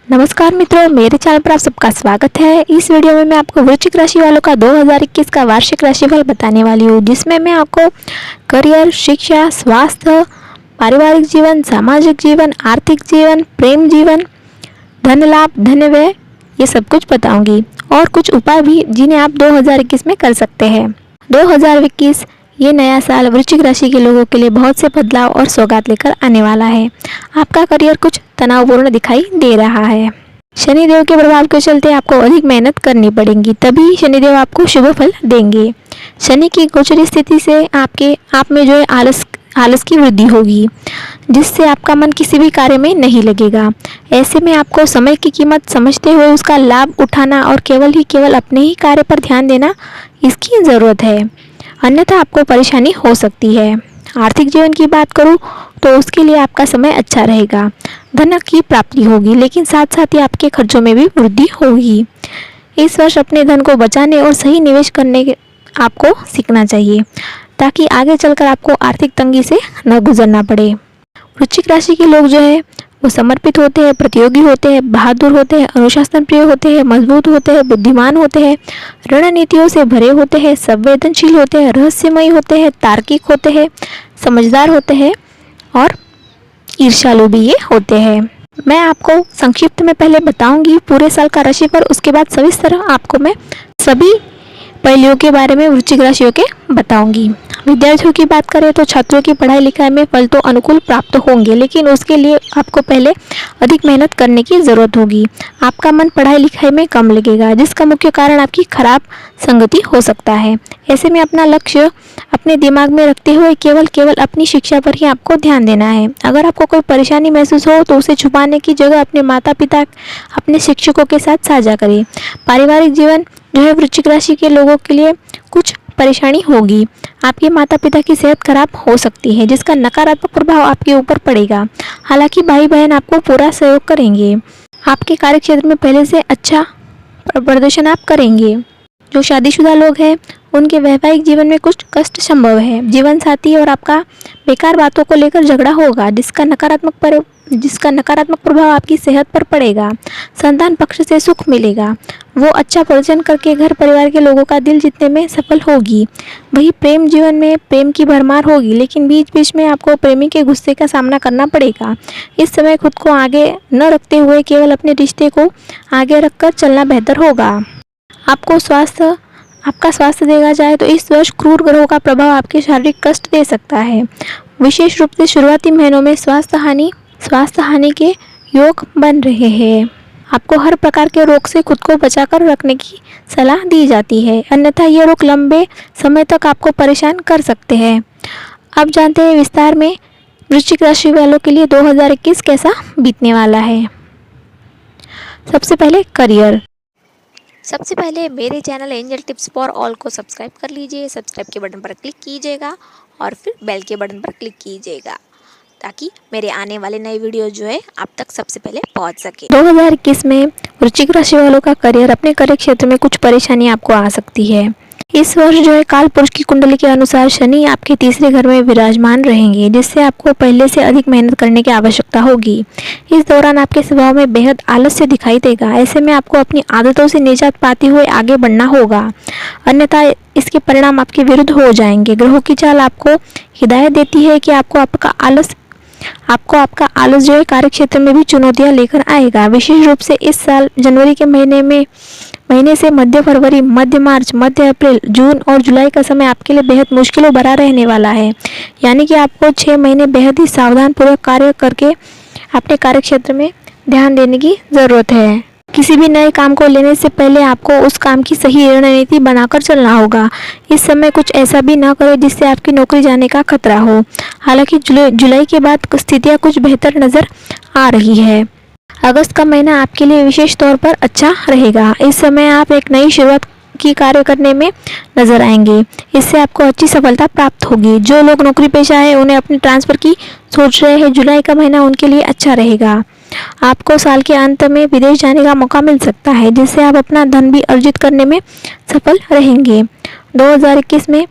नमस्कार मित्रों, मेरे चैनल पर आप सबका स्वागत है। इस वीडियो में मैं आपको वृश्चिक राशि वालों का 2021 का वार्षिक राशिफल बताने वाली हूँ, जिसमें मैं आपको करियर, शिक्षा, स्वास्थ्य, पारिवारिक जीवन, सामाजिक जीवन, आर्थिक जीवन, प्रेम जीवन, धन लाभ, धन व्यय, ये सब कुछ बताऊंगी और कुछ उपाय भी जिन्हें आप 2021 में कर सकते हैं। 2021 ये नया साल वृश्चिक राशि के लोगों के लिए बहुत से बदलाव और सौगात लेकर आने वाला है। आपका करियर कुछ तनावपूर्ण दिखाई दे रहा है। शनिदेव के प्रभाव के चलते आपको अधिक मेहनत करनी पड़ेगी, तभी शनिदेव आपको शुभ फल देंगे। शनि की गोचर स्थिति से आप में जो है आलस की वृद्धि होगी, जिससे आपका मन किसी भी कार्य में नहीं लगेगा। ऐसे में आपको समय की कीमत समझते हुए उसका लाभ उठाना और केवल अपने ही कार्य पर ध्यान देना, इसकी ज़रूरत है, अन्यथा आपको परेशानी हो सकती है। आर्थिक जीवन की बात करूं तो उसके लिए आपका समय अच्छा रहेगा। धन की प्राप्ति होगी, लेकिन साथ साथ ही आपके खर्चों में भी वृद्धि होगी। इस वर्ष अपने धन को बचाने और सही निवेश करने के आपको सीखना चाहिए, ताकि आगे चलकर आपको आर्थिक तंगी से न गुजरना पड़े। वृश्चिक राशि के लोग जो है वो समर्पित होते हैं, प्रतियोगी होते हैं, बहादुर होते हैं, अनुशासन प्रिय होते हैं, मजबूत होते हैं, बुद्धिमान होते हैं, रणनीतियों से भरे होते हैं, संवेदनशील होते हैं, रहस्यमयी होते हैं, तार्किक होते हैं, समझदार होते हैं और ईर्ष्यालु भी ये होते हैं। मैं आपको संक्षिप्त में पहले बताऊंगी पूरे साल का राशिफल, उसके बाद सविस्तर आपको मैं सभी पहलुओं के बारे में वृश्चिक राशियों के बताऊंगी। विद्यार्थियों की बात करें तो छात्रों की पढ़ाई लिखाई में फल तो अनुकूल प्राप्त होंगे, लेकिन उसके लिए आपको पहले अधिक मेहनत करने की ज़रूरत होगी। आपका मन पढ़ाई लिखाई में कम लगेगा, जिसका मुख्य कारण आपकी खराब संगति हो सकता है। ऐसे में अपना लक्ष्य अपने दिमाग में रखते हुए केवल अपनी शिक्षा पर ही आपको ध्यान देना है। अगर आपको कोई परेशानी महसूस हो तो उसे छुपाने की जगह अपने माता पिता, अपने शिक्षकों के साथ साझा करें। पारिवारिक जीवन जो है वृश्चिक राशि के लोगों के लिए कुछ परेशानी होगी। आपके माता पिता की सेहत खराब हो सकती है, जिसका नकारात्मक प्रभाव आपके ऊपर पड़ेगा। हालांकि भाई बहन आपको पूरा सहयोग करेंगे। आपके कार्य क्षेत्र में पहले से अच्छा प्रदर्शन आप करेंगे। जो शादीशुदा लोग हैं उनके वैवाहिक जीवन में कुछ कष्ट संभव है। जीवन साथी और आपका बेकार बातों को लेकर झगड़ा होगा, जिसका नकारात्मक प्रभाव आपकी सेहत पर पड़ेगा। संतान पक्ष से सुख मिलेगा, वो अच्छा प्रदर्शन करके घर परिवार के लोगों का दिल जीतने में सफल होगी। वही प्रेम जीवन में प्रेम की भरमार होगी, लेकिन बीच बीच में आपको प्रेमी के गुस्से का सामना करना पड़ेगा। इस समय खुद को आगे न रखते हुए केवल अपने रिश्ते को आगे रखकर चलना बेहतर होगा। आपका स्वास्थ्य देखा जाए तो इस वर्ष क्रूर ग्रहों का प्रभाव आपके शारीरिक कष्ट दे सकता है। विशेष रूप से शुरुआती महीनों में स्वास्थ्य हानि के योग बन रहे हैं। आपको हर प्रकार के रोग से खुद को बचाकर रखने की सलाह दी जाती है, अन्यथा ये रोग लंबे समय तक आपको परेशान कर सकते हैं। अब जानते हैं विस्तार में वृश्चिक राशि वालों के लिए 2021 कैसा बीतने वाला है। सबसे पहले करियर। सबसे पहले मेरे channel angel tips for all को सब्सक्राइब कर लीजिए। सब्सक्राइब के बटन पर क्लिक कीजिएगा और फिर बेल के बटन पर क्लिक कीजिएगा, ताकि मेरे आने वाले नए वीडियो जो है आप तक सबसे पहले पहुंच सके। 2021 में वृश्चिक राशि वालों का करियर, अपने कार्य क्षेत्र में कुछ परेशानी आपको आ सकती है। इस वर्ष जो है काल पुरुष की कुंडली के अनुसार शनि आपके तीसरे घर में विराजमान रहेंगे, जिससे आपको पहले से अधिक मेहनत करने की आवश्यकता होगी। इस दौरान आपके स्वभाव में बेहद आलस्य दिखाई देगा। ऐसे में आपको अपनी आदतों से निजात पाते हुए आगे बढ़ना होगा, अन्यथा इसके परिणाम आपके विरुद्ध हो जाएंगे। ग्रहों की चाल आपको हिदायत देती है कि आपको आपका आलस जो है कार्य क्षेत्र में भी चुनौतियां लेकर आएगा। विशेष रूप से इस साल जनवरी के महीने से मध्य फरवरी, मध्य मार्च, मध्य अप्रैल, जून और जुलाई का समय आपके लिए बेहद मुश्किलों भरा रहने वाला है। यानी कि आपको 6 महीने बेहद ही सावधान पूर्वक कार्य करके अपने कार्य क्षेत्र में ध्यान देने की ज़रूरत है। किसी भी नए काम को लेने से पहले आपको उस काम की सही रणनीति बनाकर चलना होगा। इस समय कुछ ऐसा भी ना करें जिससे आपकी नौकरी जाने का खतरा हो। हालांकि जुलाई के बाद स्थितियाँ कुछ बेहतर नज़र आ रही है। अगस्त का महीना आपके लिए विशेष तौर पर अच्छा रहेगा। इस समय आप एक नई शुरुआत की कार्य करने में नजर आएंगे, इससे आपको अच्छी सफलता प्राप्त होगी। जो लोग नौकरी पेशा है उन्हें अपने ट्रांसफर की सोच रहे हैं, जुलाई का महीना उनके लिए अच्छा रहेगा। आपको साल के अंत में विदेश जाने का मौका मिल सकता है, जिससे आप अपना धन भी अर्जित करने में सफल रहेंगे। 2021 में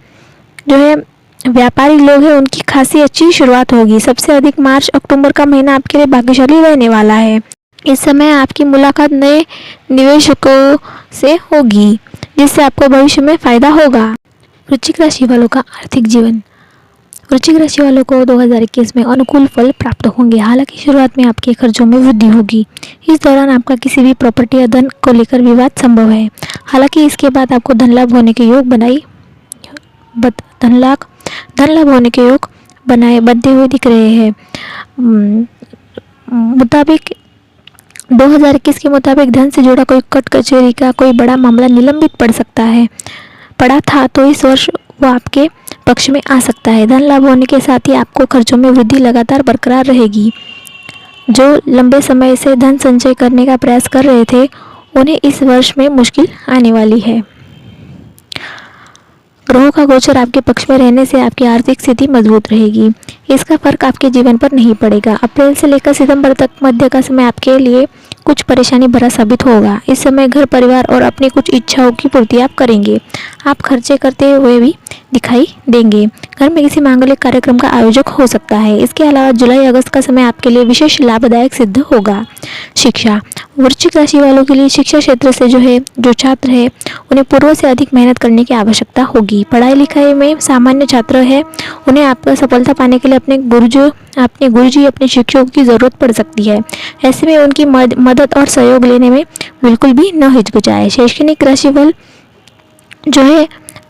जो है व्यापारी लोग हैं उनकी खासी अच्छी शुरुआत होगी। सबसे अधिक मार्च अक्टूबर का महीना आपके लिए भाग्यशाली रहने वाला है। इस समय आपकी मुलाकात नए निवेशकों से होगी, जिससे आपको भविष्य में फायदा होगा। वृश्चिक राशि वालों का आर्थिक जीवन। वृश्चिक राशि वालों को 2021 में अनुकूल फल प्राप्त होंगे। हालांकि शुरुआत में आपके खर्चों में वृद्धि होगी। इस दौरान आपका किसी भी प्रॉपर्टी या धन को लेकर विवाद संभव है। हालांकि इसके बाद आपको धन लाभ होने के योग बनते हुए दिख रहे हैं। मुताबिक 2021 के मुताबिक धन से जुड़ा कोई कोर्ट कचहरी का कोई बड़ा मामला निलंबित पड़ा था तो इस वर्ष वो आपके पक्ष में आ सकता है। धन लाभ होने के साथ ही आपको खर्चों में वृद्धि लगातार बरकरार रहेगी। जो लंबे समय से धन संचय करने का प्रयास कर रहे थे, उन्हें इस वर्ष में मुश्किल आने वाली है। ग्रहों का गोचर आपके पक्ष में रहने से आपकी आर्थिक स्थिति मजबूत रहेगी। इसका फर्क आपके जीवन पर नहीं पड़ेगा। अप्रैल से लेकर सितंबर तक मध्य का समय आपके लिए कुछ परेशानी भरा साबित होगा। इस समय घर परिवार और अपनी कुछ इच्छाओं की पूर्ति आप करेंगे। आप खर्चे करते हुए भी दिखाई देंगे। घर में किसी मांगलिक कार्यक्रम का आयोजन हो सकता है। इसके अलावा जुलाई अगस्त का समय आपके लिए विशेष लाभदायक सिद्ध होगा। शिक्षा। वृश्चिक राशि वालों के लिए शिक्षा क्षेत्र से जो छात्र है, उन्हें पूर्व से अधिक मेहनत करने की आवश्यकता होगी। पढ़ाई लिखाई में सामान्य छात्र है, उन्हें आपका सफलता पाने के लिए अपने गुरुजी अपने शिक्षकों की ज़रूरत पड़ सकती है। ऐसे में उनकी मदद और सहयोग लेने में बिल्कुल भी न हिचकिचाएं। शैक्षणिक राशिफल जो है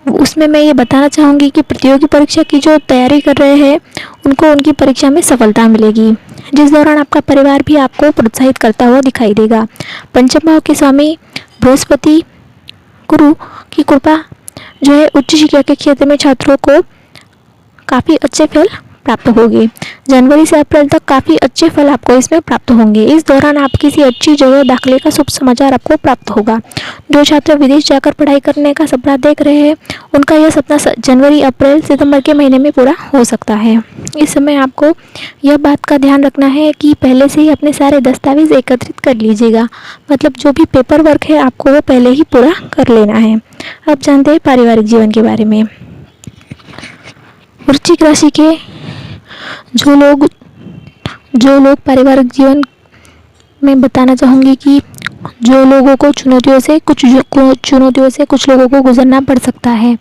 उसमें मैं ये बताना चाहूँगी कि प्रतियोगी परीक्षा की जो तैयारी कर रहे हैं, उनको उनकी परीक्षा में सफलता मिलेगी, जिस दौरान आपका परिवार भी आपको प्रोत्साहित करता हुआ दिखाई देगा। पंचम भाव के स्वामी बृहस्पति गुरु की कृपा जो है उच्च शिक्षा के क्षेत्र में छात्रों को काफ़ी अच्छे फल प्राप्त होंगे। जनवरी से अप्रैल तक काफ़ी अच्छे फल आपको इसमें प्राप्त होंगे। इस दौरान आप किसी अच्छी जगह दाखिले का शुभ समाचार आपको प्राप्त होगा। जो छात्र विदेश जाकर पढ़ाई करने का सपना देख रहे हैं, उनका यह सपना जनवरी अप्रैल सितंबर के महीने में पूरा हो सकता है। इस समय आपको यह बात का ध्यान रखना है कि पहले से ही अपने सारे दस्तावेज एकत्रित कर लीजिएगा। मतलब जो भी पेपर वर्क है आपको वो पहले ही पूरा कर लेना है। अब जानते हैं पारिवारिक जीवन के बारे में। वृश्चिक राशि के जो लोग पारिवारिक जीवन में बताना चाहूँगी कि जो लोगों को चुनौतियों से कुछ लोगों को गुजरना पड़ सकता है।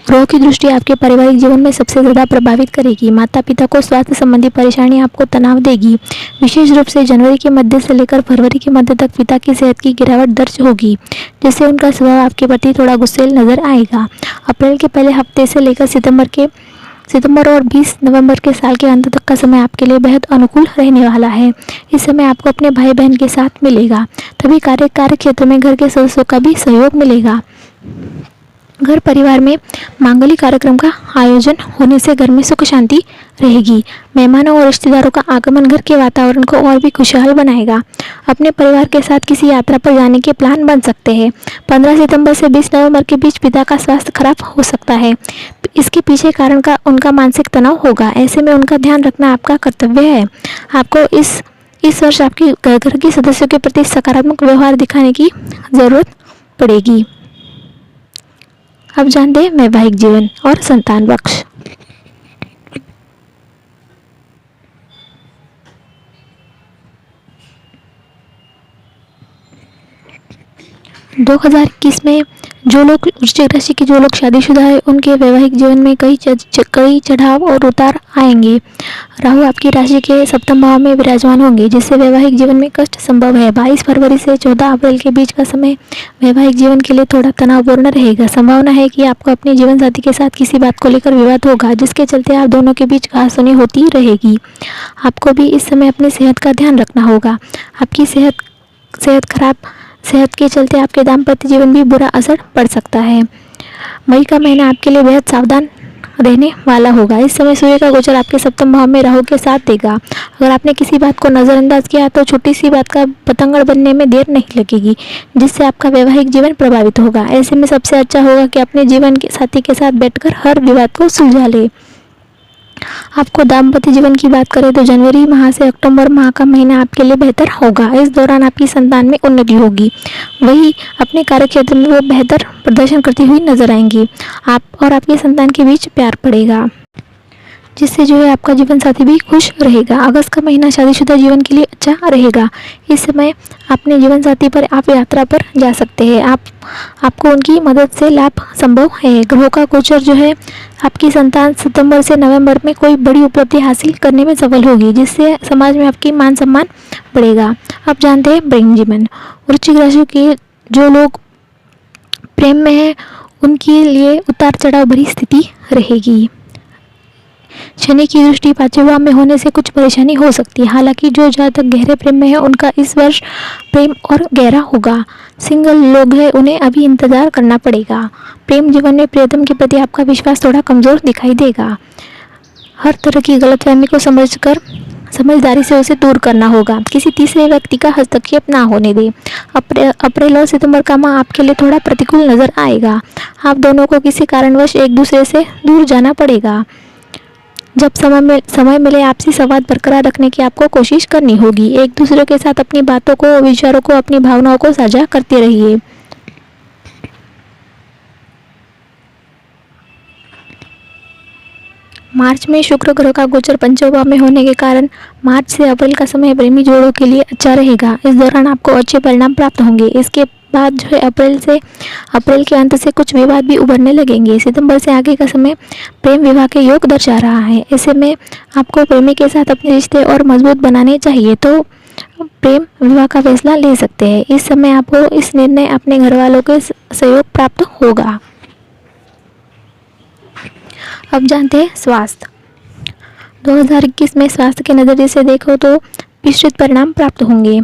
ग्रहों की दृष्टि आपके पारिवारिक जीवन में सबसे ज़्यादा प्रभावित करेगी। माता पिता को स्वास्थ्य संबंधी परेशानी आपको तनाव देगी। विशेष रूप से जनवरी के मध्य से लेकर फरवरी के मध्य तक पिता की सेहत की गिरावट दर्ज होगी, जिससे उनका स्वभाव आपके प्रति थोड़ा गुस्सैल नजर आएगा। अप्रैल के पहले हफ्ते से लेकर सितंबर और 20 नवंबर के साल के अंत तक का समय आपके लिए बेहद अनुकूल रहने वाला है। इस समय आपको अपने भाई बहन के साथ मिलेगा। तभी कार्य क्षेत्र में घर के सदस्यों का भी सहयोग मिलेगा। घर परिवार में मांगलिक कार्यक्रम का आयोजन होने से घर में सुख शांति रहेगी। मेहमानों और रिश्तेदारों का आगमन घर के वातावरण को और भी खुशहाल बनाएगा। अपने परिवार के साथ किसी यात्रा पर जाने के प्लान बन सकते हैं। 15 सितंबर से 20 नवंबर के बीच पिता का स्वास्थ्य खराब हो सकता है। इसके पीछे कारण का उनका मानसिक तनाव होगा। ऐसे में उनका ध्यान रखना आपका कर्तव्य है। आपको इस वर्ष आपके घर के सदस्यों के प्रति सकारात्मक व्यवहार दिखाने की ज़रूरत पड़ेगी। अब जानते हैं वैवाहिक जीवन और संतान पक्ष। दो 2021 में जो लोग वृश्चिक राशि के जो लोग शादीशुदा है, उनके वैवाहिक जीवन में कई चढ़ाव और उतार आएंगे। राहु आपकी राशि के सप्तम भाव में विराजमान होंगे, जिससे वैवाहिक जीवन में कष्ट संभव है। 22 फरवरी से 14 अप्रैल के बीच का समय वैवाहिक जीवन के लिए थोड़ा तनावपूर्ण रहेगा। संभावना है कि आपको अपने जीवन साथी के साथ किसी बात को लेकर विवाद होगा, जिसके चलते आप दोनों के बीच कहासुनी होती रहेगी। आपको भी इस समय अपनी सेहत का ध्यान रखना होगा। आपकी सेहत के चलते आपके दाम्पत्य जीवन भी बुरा असर पड़ सकता है। मई का महीना आपके लिए बेहद सावधान रहने वाला होगा। इस समय सूर्य का गोचर आपके सप्तम भाव में राहु के साथ देगा। अगर आपने किसी बात को नज़रअंदाज किया तो छोटी सी बात का पतंगड़ बनने में देर नहीं लगेगी, जिससे आपका वैवाहिक जीवन प्रभावित होगा। ऐसे में सबसे अच्छा होगा कि अपने जीवन के साथी के साथ बैठकर हर विवाद को सुलझा ले। आपको दाम्पत्य जीवन की बात करें तो जनवरी माह से अक्टूबर माह का महीना आपके लिए बेहतर होगा। इस दौरान आपकी संतान में उन्नति होगी। वही अपने कार्य क्षेत्र में वो बेहतर प्रदर्शन करती हुई नजर आएंगी। आप और आपकी संतान के बीच प्यार बढ़ेगा। जिससे जो है आपका जीवन साथी भी खुश रहेगा। अगस्त का महीना शादीशुदा जीवन के लिए अच्छा रहेगा। इस समय अपने जीवन साथी पर आप यात्रा पर जा सकते हैं। आपको उनकी मदद से लाभ संभव है। ग्रहों का गोचर जो है आपकी संतान सितंबर से नवंबर में कोई बड़ी उपलब्धि हासिल करने में सफल होगी, जिससे समाज में आपकी मान सम्मान बढ़ेगा। अब जानते हैं प्रेम जीवन। वृश्चिक राशि के जो लोग प्रेम में है उनके लिए उतार चढ़ाव भरी स्थिति रहेगी। शनि की दृष्टि पांचवें भाव में होने से कुछ परेशानी हो सकती है। हालांकि जो जातक गहरे प्रेम में है उनका इस वर्ष प्रेम और गहरा होगा। सिंगल लोग हैं उन्हें अभी इंतजार करना पड़ेगा। प्रेम जीवन में प्रियतम के प्रति आपका विश्वास थोड़ा कमजोर दिखाई देगा। हर तरह की गलतफहमी को समझदारी से उसे दूर करना होगा। किसी तीसरे व्यक्ति का हस्तक्षेप ना होने दें। अप्रैल और सितंबर का माह आपके लिए थोड़ा प्रतिकूल नजर आएगा। आप दोनों को किसी कारणवश एक दूसरे से दूर जाना पड़ेगा। जब समय मिले आपसी संवाद बरकरार रखने की आपको कोशिश करनी होगी। एक दूसरे के साथ अपनी बातों को, विचारों को, अपनी भावनाओं को साझा करते रहिए। मार्च में शुक्र ग्रह का गोचर पंचम भाव में होने के कारण मार्च से अप्रैल का समय प्रेमी जोड़ों के लिए अच्छा रहेगा। इस दौरान आपको अच्छे परिणाम प्राप्त होंगे। इसके बाद जो है अप्रैल के अंत से कुछ विवाद भी उभरने लगेंगे। सितंबर से आगे का समय प्रेम विवाह के योग दर्शा रहा है। ऐसे में आपको प्रेमी के साथ अपने रिश्ते और मजबूत बनाने चाहिए तो प्रेम विवाह का फैसला ले सकते हैं। इस समय आपको इस निर्णय अपने घर वालों के सहयोग प्राप्त होगा। अब जानते हैं स्वास्थ्य। 2021 में स्वास्थ्य के नज़रिए से देखो तो विस्तृत परिणाम प्राप्त होंगे।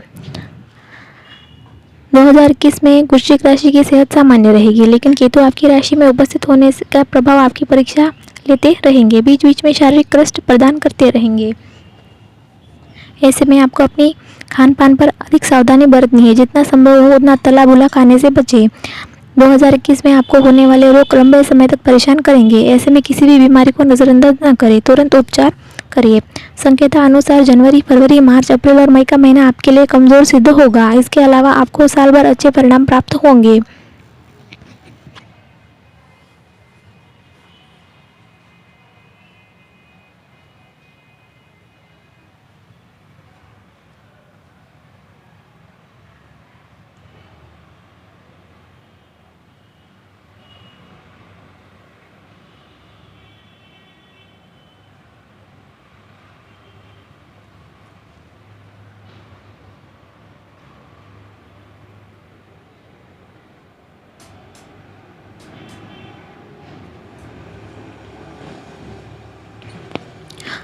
2021 में वृश्चिक राशि की सेहत सामान्य रहेगी, लेकिन केतु आपकी राशि में उपस्थित होने का प्रभाव आपकी परीक्षा लेते रहेंगे। बीच बीच में शारीरिक कष्ट प्रदान करते रहेंगे। ऐसे में आपको अपनी खान पान पर अधिक सावधानी बरतनी है। जितना संभव हो उतना तला भुना खाने से बचें। 2021 में आपको होने वाले रोग लंबे समय तक परेशान करेंगे। ऐसे में किसी भी बीमारी को नज़रअंदाज न करें, तुरंत उपचार करिए। संकेतानुसार जनवरी, फरवरी, मार्च, अप्रैल और मई का महीना आपके लिए कमज़ोर सिद्ध होगा। इसके अलावा आपको साल भर अच्छे परिणाम प्राप्त होंगे।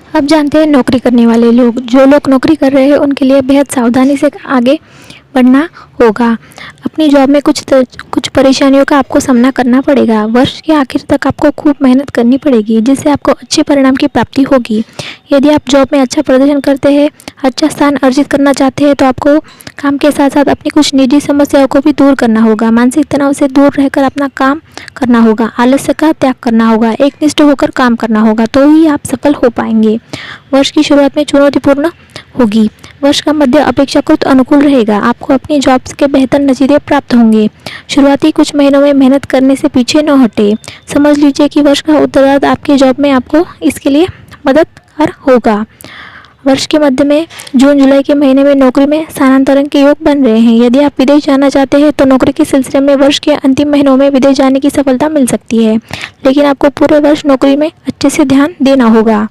अब जानते हैं नौकरी करने वाले लोग। जो लोग नौकरी कर रहे हैं उनके लिए बेहद सावधानी से आगे बढ़ना होगा। अपनी जॉब में कुछ परेशानियों का आपको सामना करना पड़ेगा। वर्ष के आखिर तक आपको खूब मेहनत करनी पड़ेगी, जिससे आपको अच्छे परिणाम की प्राप्ति होगी। यदि आप जॉब में अच्छा प्रदर्शन करते हैं, अच्छा स्थान अर्जित करना चाहते हैं, तो आपको काम के साथ साथ अपनी कुछ निजी समस्याओं को भी दूर करना होगा। मानसिक तनाव से दूर रहकर अपना काम करना होगा। आलस्य का त्याग करना होगा। एकनिष्ठ होकर काम करना होगा, तो ही आप सफल हो पाएंगे। वर्ष की शुरुआत में चुनौतीपूर्ण होगी। वर्ष का मध्य अपेक्षाकृत अनुकूल रहेगा। आपको अपनी जॉब्स के बेहतर नतीजे प्राप्त होंगे। शुरुआती कुछ महीनों में मेहनत करने से पीछे न हटे। समझ लीजिए कि वर्ष का उत्तरार्ध आपके जॉब में आपको इसके लिए मददगार होगा। वर्ष के मध्य में जून जुलाई के महीने में नौकरी में स्थानांतरण के योग बन रहे हैं। यदि आप विदेश जाना चाहते हैं तो नौकरी के सिलसिले में वर्ष के अंतिम महीनों में विदेश जाने की सफलता मिल सकती है, लेकिन आपको पूरे वर्ष नौकरी में अच्छे से ध्यान देना होगा।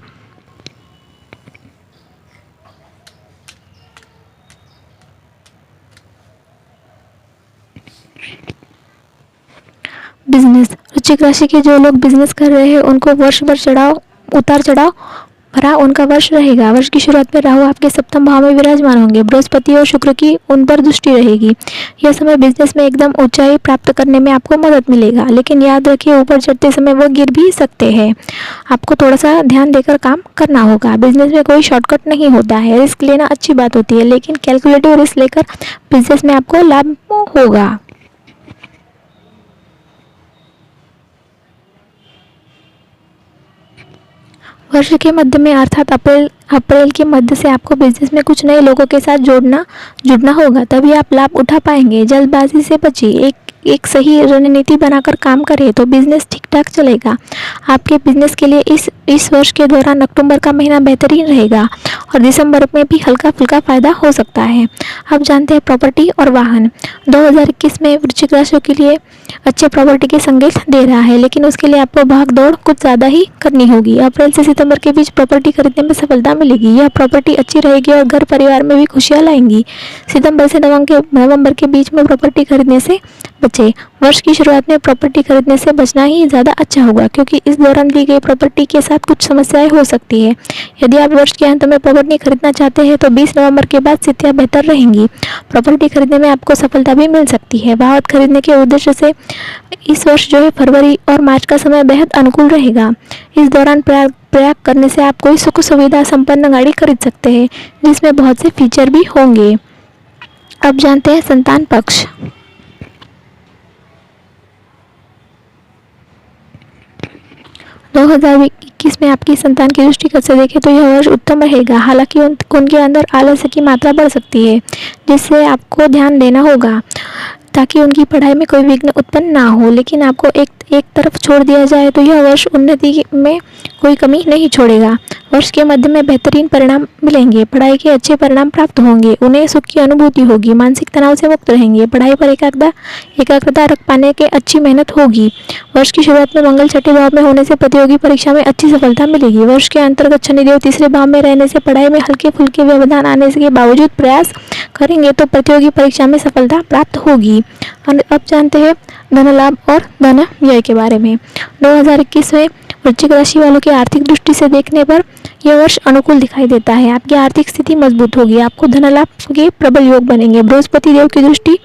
बिजनेस। वृश्चिक राशि के जो लोग बिजनेस कर रहे हैं उनको वर्ष भर उतार चढ़ाव भरा उनका वर्ष रहेगा। वर्ष की शुरुआत में राहु आपके सप्तम भाव में विराजमान होंगे। बृहस्पति और शुक्र की उन पर दृष्टि रहेगी। यह समय बिजनेस में एकदम ऊंचाई प्राप्त करने में आपको मदद मिलेगा, लेकिन याद रखिए ऊपर चढ़ते समय वो गिर भी सकते हैं। आपको थोड़ा सा ध्यान देकर काम करना होगा। बिजनेस में कोई शॉर्टकट नहीं होता है। रिस्क लेना अच्छी बात होती है, लेकिन कैलकुलेटिव रिस्क लेकर बिजनेस में आपको लाभ होगा। वर्ष के मध्य में अर्थात अप्रैल के मध्य से आपको बिजनेस में कुछ नए लोगों के साथ जुड़ना होगा, तभी आप लाभ उठा पाएंगे। जल्दबाजी से बचिए। एक सही रणनीति बनाकर काम करें तो बिजनेस ठीक ठाक चलेगा। आपके बिजनेस के लिए इस वर्ष के दौरान अक्टूबर का महीना बेहतरीन रहेगा और दिसंबर में भी हल्का फुल्का फायदा हो सकता है। अब जानते हैं प्रॉपर्टी और वाहन। 2021 में वृश्चिक राशि के लिए अच्छे प्रॉपर्टी के संकेत दे रहा है, लेकिन उसके लिए आपको भाग दौड़ कुछ ज़्यादा ही करनी होगी। अप्रैल से सितंबर के बीच प्रॉपर्टी खरीदने में सफलता मिलेगी। यह प्रॉपर्टी अच्छी रहेगी और घर परिवार में भी खुशियाँ लाएंगी। सितंबर से नवंबर के बीच में प्रॉपर्टी खरीदने से बचें। वर्ष की शुरुआत में प्रॉपर्टी खरीदने से बचना ही ज़्यादा अच्छा होगा, क्योंकि इस दौरान दी गई प्रॉपर्टी के साथ कुछ समस्याएं हो सकती है। यदि आप वर्ष के अंत में प्रॉपर्टी खरीदना चाहते हैं तो 20 नवंबर के बाद स्थितियां बेहतर रहेंगी। प्रॉपर्टी खरीदने में आपको सफलता भी मिल सकती है। वाहन खरीदने के उद्देश्य से इस वर्ष जो है फरवरी और मार्च का समय बेहद अनुकूल रहेगा। इस दौरान प्रयाग करने से आप कोई सुख सुविधा संपन्न गाड़ी खरीद सकते हैं, जिसमें बहुत से फीचर भी होंगे। अब जानते हैं संतान पक्ष। 2021 में आपकी संतान की दृष्टिगत से देखें तो यह वर्ष उत्तम रहेगा। हालांकि उनके अंदर आलस्य की मात्रा बढ़ सकती है, जिससे आपको ध्यान देना होगा ताकि उनकी पढ़ाई में कोई विघ्न उत्पन्न ना हो। लेकिन आपको एक तरफ छोड़ दिया जाए तो यह वर्ष उन्नति में कोई कमी नहीं छोड़ेगा। वर्ष के मध्य में बेहतरीन परिणाम मिलेंगे। पढ़ाई के अच्छे परिणाम प्राप्त होंगे। उन्हें सुख की अनुभूति होगी। मानसिक तनाव से मुक्त रहेंगे। पढ़ाई पर एकाग्रता रख पाने के अच्छी मेहनत होगी। वर्ष की शुरुआत में मंगल छठे भाव में होने से प्रतियोगी परीक्षा में अच्छी सफलता मिलेगी। वर्ष के अंतर्गत शनिदेव तीसरे भाव में रहने से पढ़ाई में हल्के फुल्के व्यवधान आने के बावजूद प्रयास करेंगे तो प्रतियोगी परीक्षा में सफलता प्राप्त होगी। अब जानते हैं धन लाभ और धन व्यय के बारे में। 2021 में वृश्चिक राशि वालों की आर्थिक दृष्टि से देखने पर यह वर्ष अनुकूल दिखाई देता है। आपकी आर्थिक स्थिति मजबूत होगी। आपको धन लाभ के प्रबल योग बनेंगे। बृहस्पति देव की दृष्टि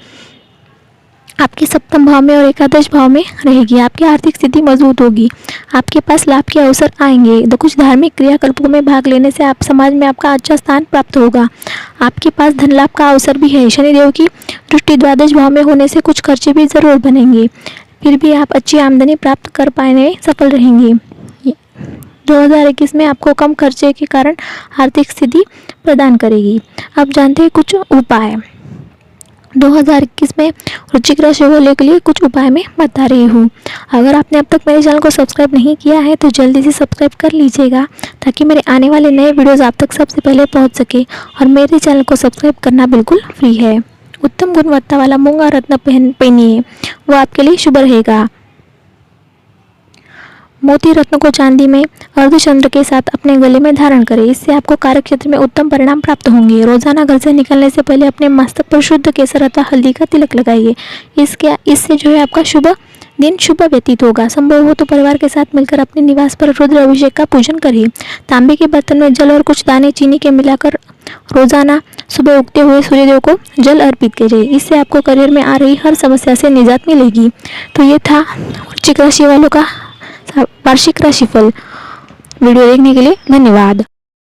आपके सप्तम भाव में और एकादश भाव में रहेगी। आपकी आर्थिक स्थिति मजबूत होगी। आपके पास लाभ के अवसर आएंगे। तो कुछ धार्मिक क्रियाकल्पों में भाग लेने से आप समाज में आपका अच्छा स्थान प्राप्त होगा। आपके पास धन लाभ का अवसर भी है। शनिदेव की दृष्टि द्वादश भाव में होने से कुछ खर्चे भी जरूर बनेंगे, फिर भी आप अच्छी आमदनी प्राप्त कर पाने में सफल रहेंगे। 2021 में आपको कम खर्चे के कारण आर्थिक स्थिति प्रदान करेगी। अब जानते हैं कुछ उपाय। 2021 में वृश्चिक राशि वालों के लिए कुछ उपाय मैं बता रही हूँ। अगर आपने अब तक मेरे चैनल को सब्सक्राइब नहीं किया है तो जल्दी से सब्सक्राइब कर लीजिएगा, ताकि मेरे आने वाले नए वीडियोस आप तक सबसे पहले पहुँच सके। और मेरे चैनल को सब्सक्राइब करना बिल्कुल फ्री है। उत्तम गुणवत्ता वाला मूंगा रत्न पहनिए, वो आपके लिए शुभ रहेगा। मोती रत्न को चांदी में अर्धचंद्र के साथ अपने गले में धारण करें। इससे आपको कार्यक्षेत्र में उत्तम परिणाम प्राप्त होंगे। रोजाना घर से निकलने से पहले अपने मस्तक पर शुद्ध केसर अथवा हल्दी का तिलक लगाइए। इससे जो है आपका दिन शुभ व्यतीत होगा। संभव हो तो परिवार के साथ मिलकर अपने निवास पर रुद्र अभिषेक का पूजन करें। तांबे के बर्तन में जल और कुछ दाने चीनी के मिलाकर रोजाना सुबह उगते हुए सूर्यदेव को जल अर्पित कीजिए। इससे आपको करियर में आ रही हर समस्या से निजात मिलेगी। तो ये था वृश्चिक राशि वालों का वार्षिक राशिफल। वीडियो देखने के लिए धन्यवाद।